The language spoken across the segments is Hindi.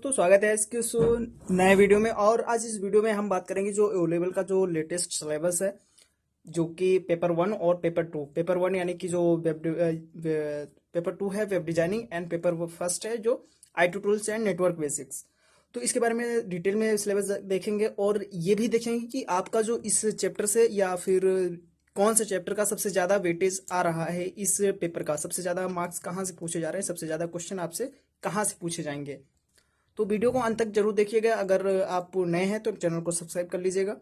दोस्तों, स्वागत है इसके नए वीडियो में। और आज इस वीडियो में हम बात करेंगे जो ओ लेवल का जो लेटेस्ट सिलेबस है, जो कि पेपर 1 और पेपर 2। पेपर 1 यानी कि जो पेपर 2 है web designing, and paper first है जो IT tools and network basics. तो इसके बारे में डिटेल में सिलेबस देखेंगे और ये भी देखेंगे कि आपका जो इस चैप्टर से या फिर कौन से चैप्टर का सबसे ज़्यादा वेटेज आ रहा है, इस पेपर का सबसे ज़्यादा मार्क्स कहाँ से पूछे जा रहे हैं, सबसे ज़्यादा क्वेश्चन आपसे कहाँ से पूछे जाएंगे। तो वीडियो को अंत तक जरूर देखिएगा। अगर आप नए हैं तो चैनल को सब्सक्राइब कर लीजिएगा।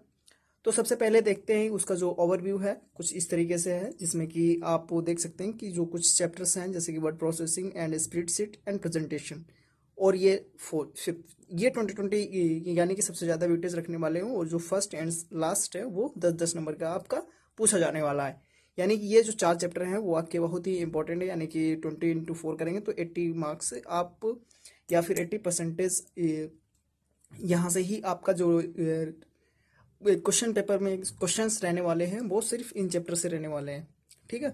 तो सबसे पहले देखते हैं उसका जो ओवरव्यू है, कुछ इस तरीके से है, जिसमें कि आप देख सकते हैं कि जो कुछ चैप्टर्स हैं जैसे कि word processing and spreadsheet and presentation, और ये ये 2020 यानी कि सबसे ज़्यादा वेटेज रखने वाले हूँ। और जो फर्स्ट एंड लास्ट है वो 10-10 नंबर का आपका पूछा जाने वाला है। यानी कि ये जो 4 चैप्टर हैं वो आपके बहुत ही इंपॉर्टेंट है। यानी कि 20 × 4 करेंगे तो 80 मार्क्स आप, या फिर 80% यहाँ से ही आपका जो क्वेश्चन पेपर में क्वेश्चंस रहने वाले हैं वो सिर्फ इन चैप्टर से रहने वाले हैं। ठीक है,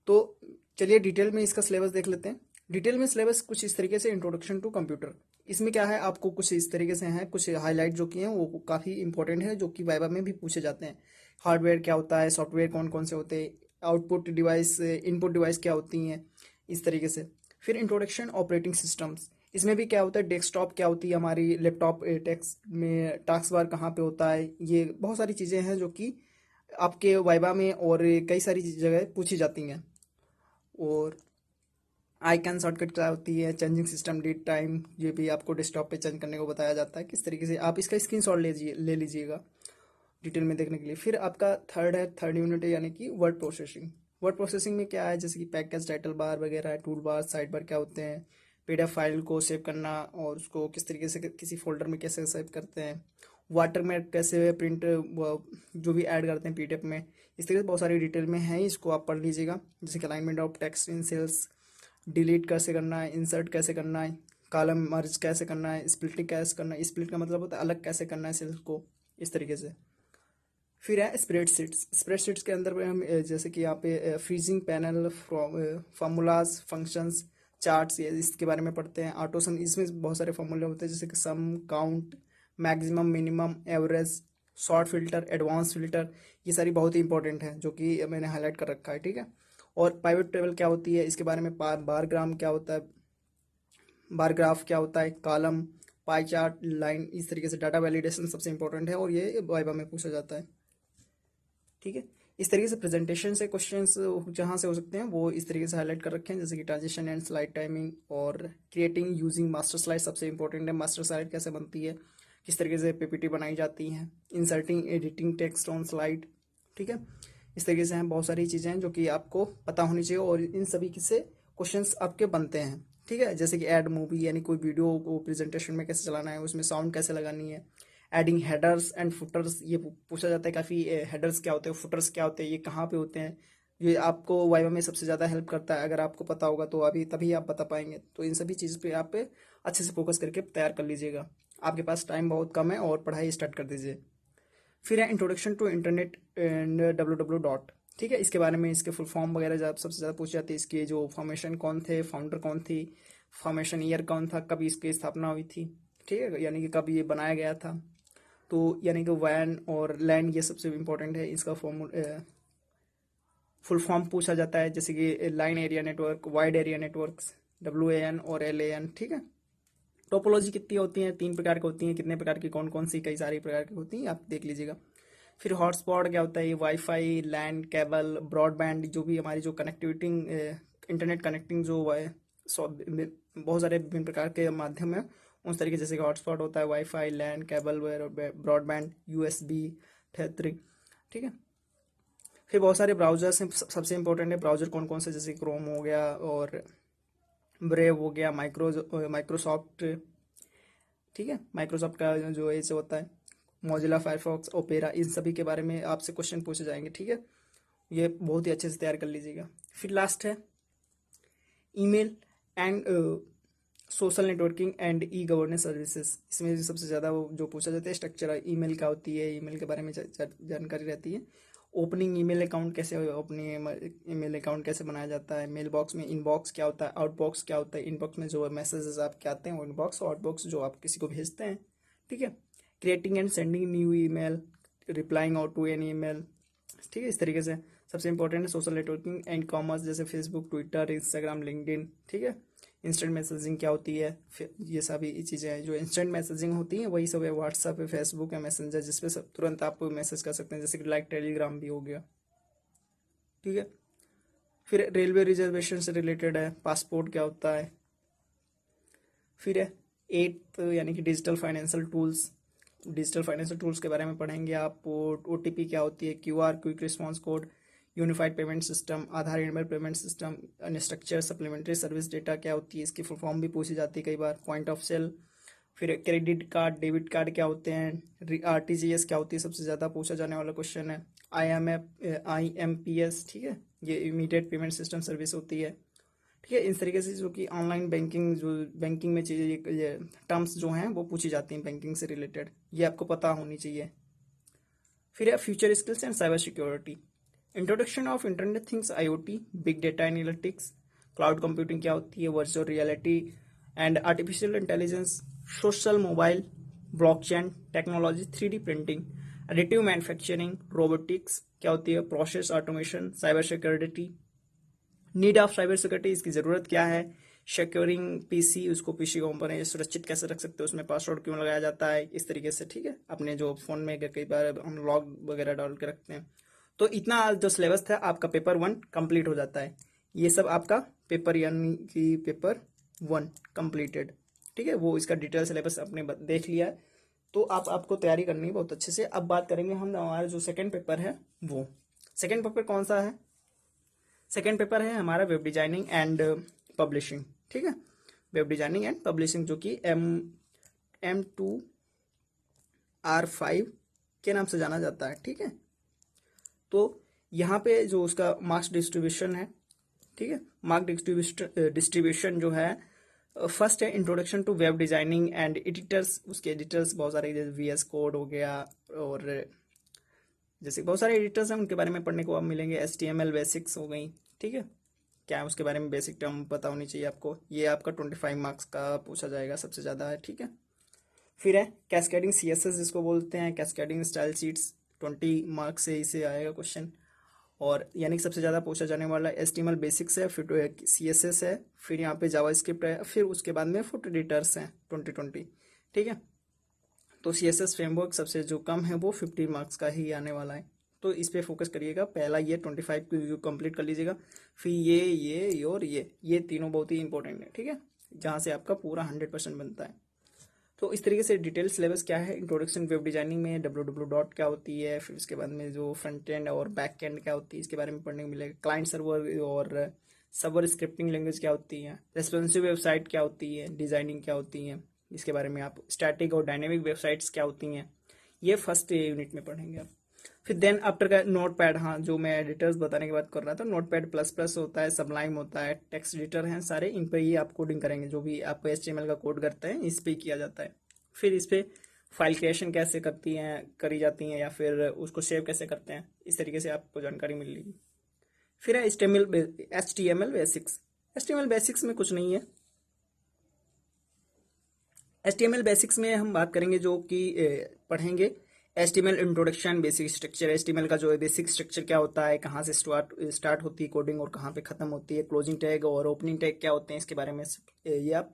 तो चलिए डिटेल में इसका सिलेबस देख लेते हैं। डिटेल में सिलेबस कुछ इस तरीके से, इंट्रोडक्शन टू कंप्यूटर। इसमें क्या है, आपको कुछ इस तरीके से हैं, कुछ हाईलाइट जो किए हैं वो काफ़ी इंपॉर्टेंट है, जो कि वाइवा में भी पूछे जाते हैं। हार्डवेयर क्या होता है, सॉफ्टवेयर कौन कौन से होते हैं, आउटपुट डिवाइस, इनपुट डिवाइस क्या होती हैं, इस तरीके से। फिर इंट्रोडक्शन ऑपरेटिंग सिस्टम्स, इसमें भी क्या होता है, डेस्कटॉप क्या होती है, हमारी लैपटॉप टेक्स्ट में टास्क बार कहाँ पे होता है, ये बहुत सारी चीज़ें हैं जो कि आपके वाइवा में और कई सारी जगह पूछी जाती हैं। और आइकन शॉर्टकट क्या होती है, चेंजिंग सिस्टम लीड टाइम, ये भी आपको डेस्कटॉप पे चेंज करने को बताया जाता है किस तरीके से। आप इसका स्क्रीनशॉट ले लीजिएगा डिटेल में देखने के लिए। फिर आपका थर्ड यूनिट है, यानी कि वर्ड प्रोसेसिंग। वर्ड प्रोसेसिंग में क्या है, जैसे कि पैकेज, टाइटल बार वगैरह, टूल बार, साइड बार क्या होते हैं, PDF फाइल को सेव करना और उसको किस तरीके से किसी फोल्डर में कैसे सेव करते हैं, वाटरमार्क कैसे प्रिंट जो भी ऐड करते हैं PDF में, इस तरीके से बहुत सारी डिटेल में है। इसको आप पढ़ लीजिएगा। जैसे कि alignment of text in cells, delete कैसे करना है, इंसर्ट कैसे करना है, कॉलम मर्ज कैसे करना है, स्प्लिटिंग कैसे करना है, स्प्लिट का मतलब होता है अलग कैसे करना है सेल्स को, इस तरीके से। फिर है स्प्रेडशीट्स। स्प्रेडशीट्स के अंदर हम जैसे कि यहाँ पे freezing panel, formulas, functions, charts, ये इसके बारे में पढ़ते हैं। ऑटो सम, इसमें बहुत सारे फार्मूले होते हैं जैसे कि sum, count, maximum, minimum, average, sort filter, advance filter, ये सारी बहुत ही इंपॉर्टेंट है जो कि मैंने हाईलाइट कर रखा है। ठीक है, और पाइवट टेबल क्या होती है, इसके बारे में बार ग्राम क्या होता है, बार ग्राफ क्या होता है, कॉलम, पाई चार्ट, लाइन, इस तरीके से। डाटा वैलिडेशन सबसे इंपॉर्टेंट है और ये वाइवा में पूछा जाता है। ठीक है, इस तरीके से प्रेजेंटेशन से क्वेश्चंस जहाँ से हो सकते हैं वो इस तरीके से हाईलाइट कर रखे हैं, जैसे कि ट्रांजिशन एंड स्लाइड टाइमिंग, और क्रिएटिंग यूजिंग मास्टर स्लाइड सबसे इंपॉर्टेंट है। मास्टर स्लाइड कैसे बनती है, किस तरीके से PPT बनाई जाती हैं, inserting editing text on slide. ठीक है, इस तरीके से हैं बहुत सारी चीज़ें हैं जो कि आपको पता होनी चाहिए, और इन सभी से क्वेश्चंस आपके बनते हैं। ठीक है, जैसे कि ऐड मूवी, यानी कोई वीडियो को प्रेजेंटेशन में कैसे चलाना है, उसमें साउंड कैसे लगानी है, एडिंग हेडर्स एंड फुटर्स, ये पूछा जाता है काफ़ी। हेडर्स क्या होते हैं, फुटर्स क्या होते हैं, ये कहाँ पे होते हैं, ये आपको वाइवा में सबसे ज़्यादा हेल्प करता है। अगर आपको पता होगा तो अभी तभी आप बता पाएंगे। तो इन सभी चीज़ पे आप अच्छे से फोकस करके तैयार कर लीजिएगा। आपके पास टाइम बहुत कम है और पढ़ाई स्टार्ट कर दीजिए। फिर है introduction to internet and W. ठीक है, इसके बारे में, इसके फुल फॉर्म वगैरह सबसे ज़्यादा पूछी जाती है। इसके जो फॉर्मेशन कौन थे, फाउंडर कौन थी, फॉर्मेशन ईयर कौन था, कब इसकी स्थापना हुई थी। ठीक है, यानी कि कब ये बनाया गया था। तो यानी कि वैन और लैंड, ये सबसे इम्पोर्टेंट है। इसका फुल फॉर्म पूछा जाता है, जैसे कि line area network, wide area networks, WAN और LAN। ठीक है, टोपोलॉजी कितनी होती है, 3 प्रकार की होती हैं, कितने प्रकार की, कौन कौन सी, कई सारी प्रकार की होती हैं, आप देख लीजिएगा। फिर हॉटस्पॉट क्या होता है, ये वाईफाई, लैंड, केबल, ब्रॉडबैंड, जो भी हमारी जो कनेक्टिविटी, इंटरनेट कनेक्टिंग जो है, बहुत सारे विभिन्न प्रकार के माध्यम है उस तरीके, जैसे कि हॉटस्पॉट होता है, wifi, land, cable, broadband, USB, three. ठीक है, फिर बहुत सारे ब्राउजर्स हैं। सबसे इंपॉर्टेंट है ब्राउजर कौन कौन से, जैसे क्रोम हो गया, और ब्रेव हो गया, माइक्रोसॉफ्ट। ठीक है, माइक्रोसॉफ्ट का जो ऐसे होता है, मोजिला फायरफॉक्स, ओपेरा, इन सभी के बारे में आपसे क्वेश्चन पूछे जाएंगे। ठीक है, ये बहुत ही अच्छे से तैयार कर लीजिएगा। फिर लास्ट है email and social networking and governance services. इसमें सबसे ज़्यादा वो जो पूछा जाता है, स्ट्रक्चर ईमेल क्या होती है, ईमेल के बारे में जानकारी रहती है। ओपनिंग ईमेल अकाउंट कैसे, ईमेल अकाउंट कैसे बनाया जाता है, मेल बॉक्स में इनबॉक्स क्या होता है, आउटबॉक्स क्या होता है, इनबॉक्स में जो मैसेजेस आपके आते हैं वो इनबॉक्स, आउटबॉक्स जो आप किसी को भेजते हैं, ठीक है। Creating and sending new email, replying out to an email, ठीक है, इस तरीके से। सबसे इंपॉर्टेंट है सोशल नेटवर्किंग एंड कॉमर्स, जैसे फेसबुक, ट्विटर, इंस्टाग्राम, लिंक्डइन, ठीक है। इंस्टेंट मैसेजिंग क्या होती है, ये सभी चीज़ें हैं। जो इंस्टेंट मैसेजिंग होती है वही सब है, व्हाट्सअप है, फेसबुक है, मैसेंजर, जिसपे सब तुरंत आप मैसेज कर सकते हैं, जैसे कि लाइक टेलीग्राम भी हो गया, ठीक है। फिर रेलवे रिजर्वेशन से रिलेटेड है, पासपोर्ट क्या होता है। फिर है एट यानी कि digital financial tools, digital financial tools के बारे में पढ़ेंगे आप। ओटीपी क्या होती है, QR, quick response code, unified payment system, Aadhaar enable payment system, unstructured supplementary service data क्या होती है, इसकी फुल फॉर्म भी पूछी जाती है कई बार। Point of sale. फिर क्रेडिट कार्ड, डेबिट कार्ड क्या होते हैं, आरटीजीएस क्या होती है, सबसे ज़्यादा पूछा जाने वाला क्वेश्चन है। आईएमपीएस, ठीक है, ये इमीडिएट पेमेंट सिस्टम सर्विस होती है, ठीक है। इस तरीके से जो कि ऑनलाइन बैंकिंग, जो बैंकिंग में चीज़ें, ये टर्म्स जो हैं वो पूछी जाती हैं बैंकिंग से रिलेटेड, ये आपको पता होनी चाहिए। फिर है future skills and cyber security, introduction of internet things, IoT, big data analytics, cloud computing क्या होती है, virtual reality and artificial intelligence, social mobile, blockchain technology, 3D printing, additive manufacturing, robotics क्या होती है, process automation, cyber security, need of cyber security, इसकी ज़रूरत क्या है, सिक्योरिंग पीसी, उसको पीसी को अपन सुरक्षित कैसे रख सकते हो, उसमें पासवर्ड क्यों लगाया जाता है, इस तरीके से, ठीक है। अपने जो फ़ोन में कई बार हम लॉग वगैरह डाल के रखते हैं। तो इतना जो सिलेबस था आपका पेपर 1 कंप्लीट हो जाता है। ये सब आपका पेपर यानी कि पेपर 1 कंप्लीटेड, ठीक है। वो इसका डिटेल सिलेबस आपने देख लिया है, तो आपको तैयारी करनी है बहुत अच्छे से। अब बात करेंगे हम हमारा जो सेकेंड पेपर है वो, सेकेंड पेपर कौन सा है, सेकेंड पेपर है हमारा वेब डिजाइनिंग एंड पब्लिशिंग, ठीक है। वेब डिजाइनिंग एंड पब्लिशिंग जो कि M2R5 के नाम से जाना जाता है, ठीक है। तो यहाँ पे जो उसका मार्क्स डिस्ट्रीब्यूशन है, ठीक है, मार्क डिस्ट्रीब्यूशन जो है, फर्स्ट है introduction to web designing and editors, उसके एडिटर्स बहुत सारे, जैसे VS कोड हो गया, और जैसे बहुत सारे एडिटर्स हैं उनके बारे में पढ़ने को आप मिलेंगे। HTML बेसिक्स हो गई, ठीक है, क्या है उसके बारे में बेसिक टर्म पता होनी चाहिए आपको। ये आपका 25 मार्क्स का पूछा जाएगा, सबसे ज़्यादा है, ठीक है। फिर है कैस्केडिंग CSS जिसको बोलते हैं, कैस्केडिंग स्टाइल शीट्स, 20 मार्क्स से इसे आएगा क्वेश्चन, और यानी कि सबसे ज़्यादा पूछा जाने वाला HTML बेसिक्स है, फिर CSS है, फिर यहाँ पे जावास्क्रिप्ट है, फिर उसके बाद में फुट एडिटर्स हैं 2020, ठीक है। तो CSS फ्रेमवर्क सबसे जो कम है वो 50 मार्क्स का ही आने वाला है, तो इस पे फोकस करिएगा। पहला ये 25 को कंप्लीट कर लीजिएगा, फिर ये और ये तीनों बहुत ही इंपॉर्टेंट है, ठीक है, जहाँ से आपका पूरा 100% बनता है। तो इस तरीके से डिटेल सिलेबस क्या है, इंट्रोडक्शन वेब डिजाइनिंग में www डॉट क्या होती है, फिर उसके बाद में जो फ्रंट एंड और बैक एंड क्या होती है इसके बारे में पढ़ने को मिलेगा। क्लाइंट सर्वर और सर्वर स्क्रिप्टिंग लैंग्वेज क्या होती है, रेस्पॉन्सिव वेबसाइट क्या होती है, डिजाइनिंग क्या होती है, इसके बारे में आप स्टैटिक और डायनेमिक वेबसाइट्स क्या होती हैं, ये फर्स्ट यूनिट में पढ़ेंगे आप। फिर देन आफ्टर का नोट पैड, हाँ जो मैं एडिटर्स बताने की बात कर रहा था, नोट पैड प्लस प्लस होता है, सबलाइम होता है, टेक्स्ट एडिटर हैं सारे, इन पर ही आप कोडिंग करेंगे, जो भी आप HTML का कोड करते हैं इस पर किया जाता है। फिर इस पर फाइल क्रिएशन कैसे करी जाती हैं, या फिर उसको सेव कैसे करते हैं, इस तरीके से आपको जानकारी मिलेगी। फिर है HTML बेसिक्स, HTML बेसिक्स में कुछ नहीं है। HTML बेसिक्स में हम बात करेंगे जो कि पढ़ेंगे HTML introduction, basic structure, HTML का जो है बेसिक स्ट्रक्चर क्या होता है, कहाँ से स्टार्ट होती है कोडिंग और कहाँ पे खत्म होती है, क्लोजिंग टैग और ओपनिंग टैग क्या होते हैं, इसके बारे में ये आप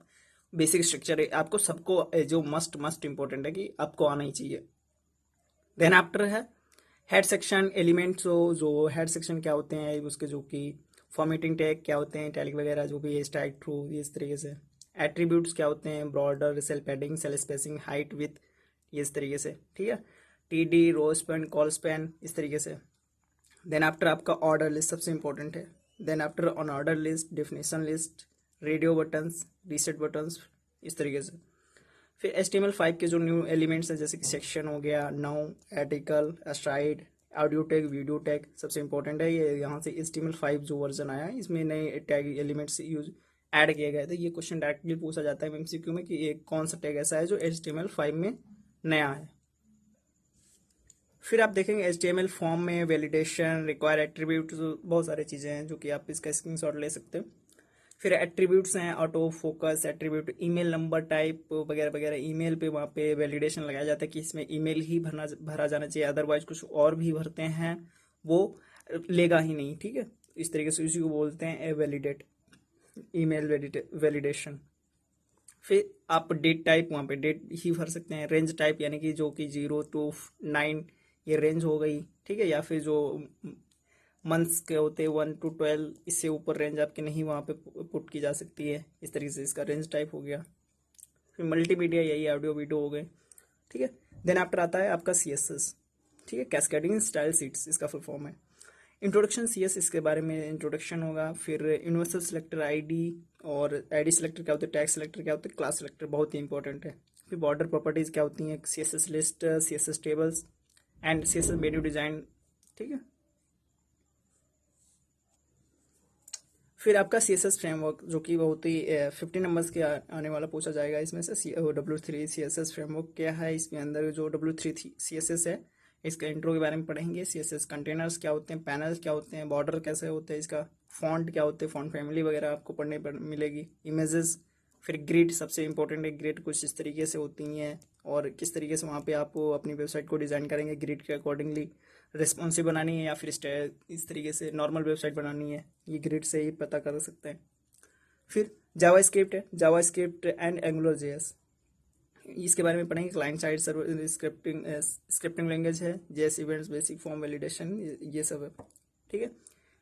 बेसिक स्ट्रक्चर है, आपको सबको जो मस्ट इंपॉर्टेंट है कि आपको आना ही चाहिए। देन आफ्टर है हेड सेक्शन एलिमेंट्स, जो हेड सेक्शन क्या होते हैं उसके, जो कि फॉर्मेटिंग टैग क्या होते हैं, टैग वगैरह जो भी है, स्टाइक थ्रू, इस तरीके से। एट्रीब्यूट्स क्या होते हैं, border, cell padding, cell spacing, height, width, ये इस तरीके से, ठीक है। TD, row span, col span, इस तरीके से। देन आफ्टर आपका ऑर्डर लिस्ट सबसे इंपॉर्टेंट है। Then after on order list, definition list, radio buttons, reset buttons, इस तरीके से। फिर HTML5 के जो न्यू एलिमेंट्स हैं, जैसे कि सेक्शन हो गया, nav, article, aside, audio tag, video tag, सबसे इंपॉर्टेंट है ये। यहाँ से HTML5 जो वर्जन आया है इसमें नए टैग एलिमेंट्स यूज ऐड किए गए थे। ये क्वेश्चन डायरेक्टली पूछा जाता है MCQ में कि ये कौन सा टैग ऐसा है जो HTML5 में नया है। फिर आप देखेंगे HTML फॉर्म में वैलिडेशन, रिक्वायर एट्रीब्यूट, बहुत सारी चीज़ें हैं जो कि आप इसका स्क्रीनशॉट ले सकते हो। फिर एट्रीब्यूट्स हैं, auto focus attribute, email number type वगैरह वगैरह। ईमेल पे वहाँ पे वैलिडेशन लगाया जाता है कि इसमें ईमेल ही भरा जाना चाहिए, अदरवाइज कुछ और भी भरते हैं वो लेगा ही नहीं, ठीक है। इस तरीके से उसी को बोलते हैं वैलिडेट, ईमेल वैलिडेशन। फिर आप डेट टाइप वहाँ पे डेट ही भर सकते हैं। रेंज टाइप यानी कि जो कि 0 to 9 ये रेंज हो गई, ठीक है। या फिर जो मंथ्स के होते हैं 1 to 12, इससे ऊपर रेंज आपके नहीं वहाँ पे पुट की जा सकती है। इस तरीके से इसका रेंज टाइप हो गया। फिर मल्टीमीडिया, यही ऑडियो वीडियो हो गए, ठीक है। देन आफ्टर आता है आपका CSS, ठीक है, कैस्केडिंग स्टाइल शीट्स इसका फुल फॉर्म है। इंट्रोडक्शन CS, इसके बारे में इंट्रोडक्शन होगा। फिर यूनिवर्सल सिलेक्टर आईडी, और आईडी सिलेक्टर क्या होते हैं, टैग सिलेक्टर क्या होते हैं, क्लास सिलेक्टर बहुत ही इंपॉर्टेंट है। फिर बॉर्डर प्रॉपर्टीज क्या होती हैं, CSS list, CSS tables and CSS menu design, ठीक है। फिर आपका CSS फ्रेमवर्क, जो कि बहुत ही 50 नंबर्स के आने वाला पूछा जाएगा इसमें से। W3 CSS फ्रेमवर्क क्या है, इसके अंदर जो W3 CSS है इसका इंट्रो के बारे में पढ़ेंगे। CSS कंटेनर्स क्या होते हैं, पैनल्स क्या होते हैं, बॉर्डर कैसे होते हैं, इसका फॉन्ट क्या होते हैं, फॉन्ट फैमिली वगैरह आपको पढ़ने पर मिलेगी। इमेजेस, फिर ग्रिड सबसे इंपॉर्टेंट है। ग्रिड कुछ इस तरीके से होती हैं, और किस तरीके से वहाँ पे आप अपनी वेबसाइट को डिज़ाइन करेंगे ग्रिड के अकॉर्डिंगली। रिस्पॉन्सिव बनानी है या फिर इस तरीके से नॉर्मल वेबसाइट बनानी है, ये ग्रिड से ही पता कर सकते हैं। फिर जावास्क्रिप्ट है, जावास्क्रिप्ट एंड एंगुलर JS, इसके बारे में पढ़ेंगे। Client side server scripting language है। JS events, basic form validation, ये सब है, ठीक है।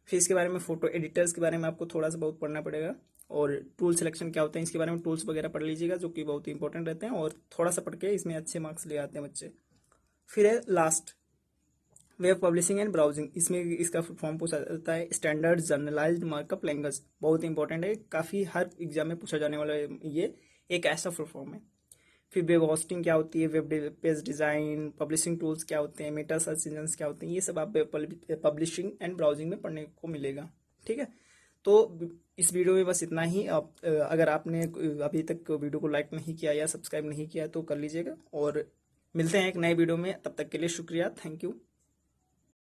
फिर इसके बारे में फोटो एडिटर्स के बारे में आपको थोड़ा सा बहुत पढ़ना पड़ेगा। और टूल सिलेक्शन क्या होते हैं, इसके बारे में टूल्स वगैरह पढ़ लीजिएगा, जो कि बहुत ही इंपॉर्टेंट रहते हैं, और थोड़ा सा पढ़ के इसमें अच्छे मार्क्स ले आते हैं बच्चे। फिर है last, web publishing and browsing, इसमें इसका फॉर्म पूछा जाता है। स्टैंडर्ड जर्नलाइज्ड मार्कअप लैंग्वेज, बहुत इंपॉर्टेंट है, काफ़ी हर एग्जाम में पूछा जाने वाला ये एक ऐसा फुल फॉर्म है। फिर वेब होस्टिंग क्या होती है, web page design, publishing tools क्या होते हैं, मेटा सर्च इंजन क्या होते हैं, ये सब आप पब्लिशिंग एंड ब्राउजिंग में पढ़ने को मिलेगा, ठीक है। तो इस वीडियो में बस इतना ही। आप अगर आपने अभी तक वीडियो को लाइक नहीं किया या सब्सक्राइब नहीं किया तो कर लीजिएगा, और मिलते हैं एक नए वीडियो में। तब तक के लिए शुक्रिया, थैंक यू।